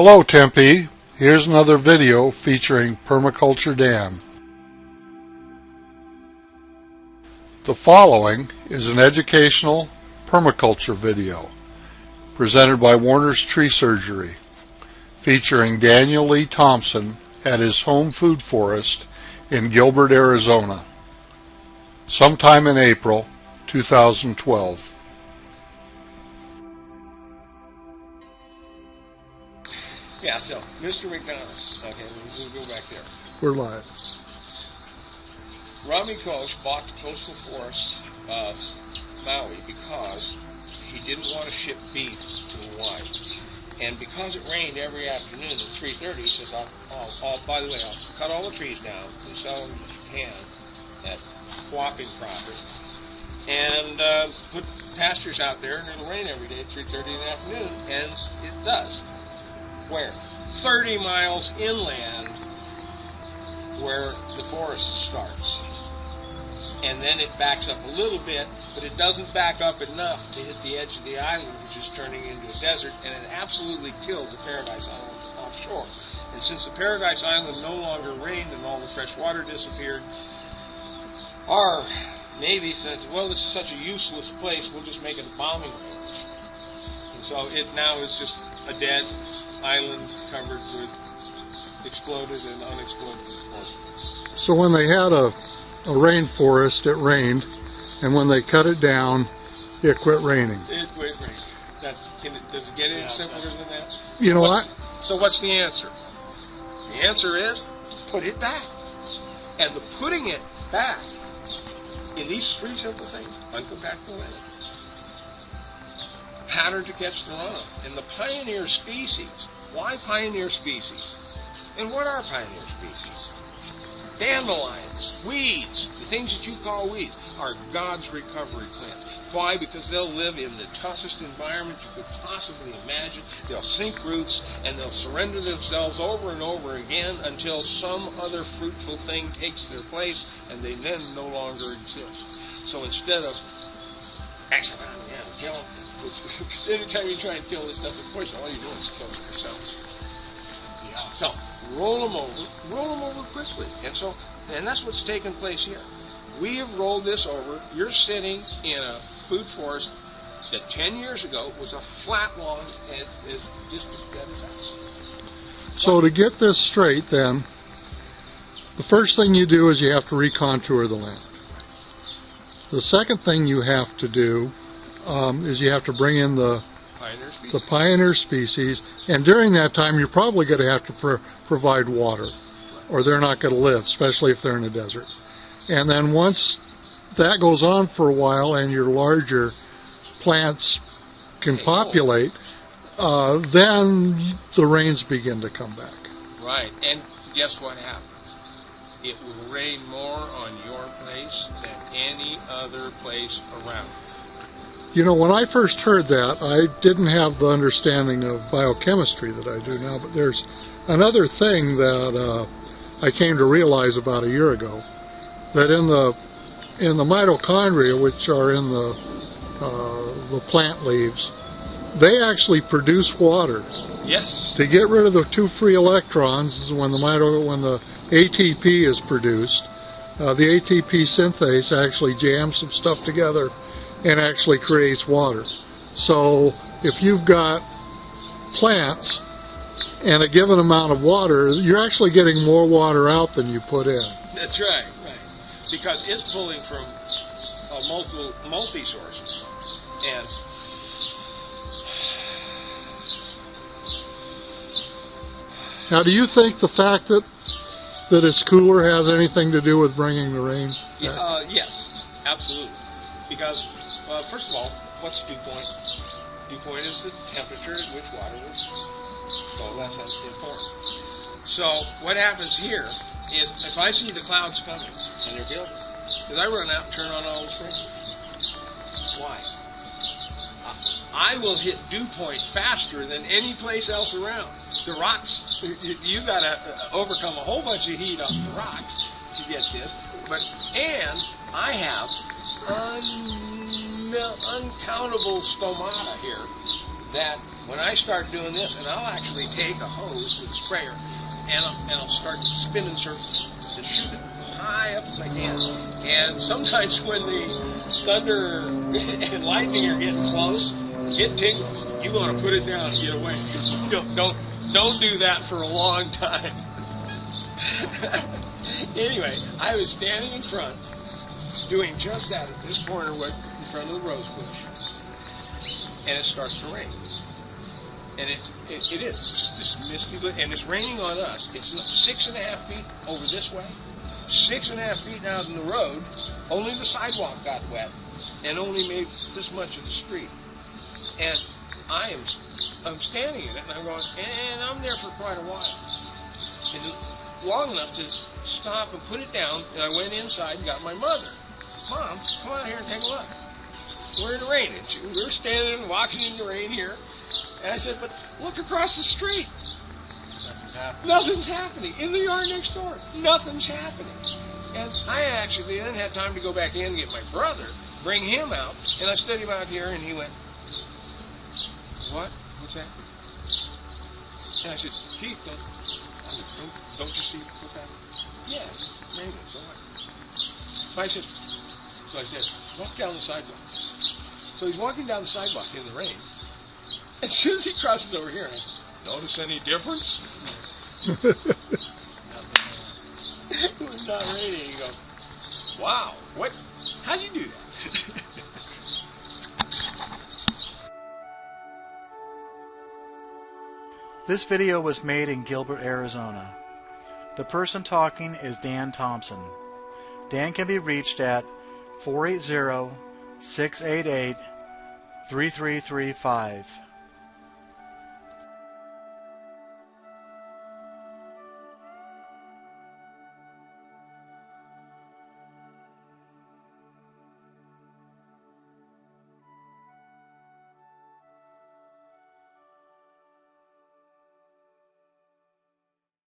Hello Tempe, here's another video featuring Permaculture Dan. The following is an educational permaculture video presented by Warner's Tree Surgery featuring Daniel Lee Thompson at his home food forest in Gilbert, Arizona, sometime in April 2012. Yeah, so, Mr. McDonald. Okay, we'll go back there. We're live. Rami Koch bought the coastal forests of Maui because he didn't want to ship beef to Hawaii. And because it rained every afternoon at 3:30, he says, by the way, I'll cut all the trees down and sell them hand at whopping profit. And put pastures out there, and it'll rain every day at 3:30 in the afternoon. And it does. Where? 30 miles inland where the forest starts. And then it backs up a little bit, but it doesn't back up enough to hit the edge of the island, which is turning into a desert, and it absolutely killed the Paradise Island offshore. And since the Paradise Island no longer rained and all the fresh water disappeared, our Navy said, well, this is such a useless place, we'll just make it a bombing range. And so it now is just a dead island covered with exploded and unexploded ordnance. So when they had a rainforest, it rained, and when they cut it down, it quit raining. It quit raining. Does it get any simpler than that? You know what? So what's the answer? The answer is put it back. And the putting it back in these three simple things: uncompact the land, pattern to catch the runoff, and the pioneer species. Why pioneer species? And what are pioneer species? Dandelions, weeds, the things that you call weeds, are God's recovery plants. Why? Because they'll live in the toughest environment you could possibly imagine. They'll sink roots, and they'll surrender themselves over and over again until some other fruitful thing takes their place, and they then no longer exist. So instead of kill them. Because anytime you try and kill this stuff with poison, all you're doing is killing yourself. Yeah. So roll them over quickly. And that's what's taken place here. We have rolled this over. You're sitting in a food forest that 10 years ago was a flat lawn and is just as dead as that. So to get this straight then, the first thing you do is you have to recontour the land. The second thing you have to do is you have to bring in the pioneer species, and during that time you're probably going to have to provide water, or they're not going to live, especially if they're in a desert. And then once that goes on for a while and your larger plants can populate, then the rains begin to come back. Right, and guess what happens? It will rain more on your place than any other place around. You know, when I first heard that, I didn't have the understanding of biochemistry that I do now, but there's another thing that I came to realize about a year ago, that in the mitochondria, which are in the plant leaves, they actually produce water. Yes. To get rid of the two free electrons, when the ATP is produced, the ATP synthase actually jams some stuff together and actually creates water. So if you've got plants and a given amount of water, you're actually getting more water out than you put in. That's right, right. Because it's pulling from multi sources. And now, do you think the fact that it's cooler has anything to do with bringing the rain? Yes, absolutely. Because, first of all, what's dew point? Dew point is the temperature at which water will coalesce and form. So what happens here is, if I see the clouds coming and they're building, because I run out and turn on all the sprinklers. Why? I will hit dew point faster than any place else around. The rocks, you got to overcome a whole bunch of heat off the rocks to get this. And I have uncountable stomata here that when I start doing this, and I'll actually take a hose with a sprayer, and I'll start spinning circles and shoot it high up as I can. And sometimes when the thunder and lightning are getting close, it tingles. You want to put it down and get away. Don't do that for a long time. Anyway, I was standing in front, doing just that at this corner in front of the rose bush, and it starts to rain. And it is just this misty, and it's raining on us. It's 6.5 feet over this way, 6.5 feet out in the road. Only the sidewalk got wet, and only made this much of the street. And I'm standing in it, and I'm going, and I'm there for quite a while, and long enough to stop and put it down. And I went inside and got my mother. Mom, come out here and take a look. We're in the rain. And we were standing and walking in the rain here. And I said, but look across the street. Nothing's happening. In the yard next door, nothing's happening. And I actually then had time to go back in and get my brother, bring him out, and I stood him out here, and he went, what? What's that? And I said, Keith, don't you see what's happening? Yes, raining, so what? So I said, walk down the sidewalk. So he's walking down the sidewalk in the rain. As soon as he crosses over here, I said, notice any difference? It was not raining. He goes, wow, what? How'd you do that? This video was made in Gilbert, Arizona. The person talking is Dan Thompson. Dan can be reached at 480-688-3335.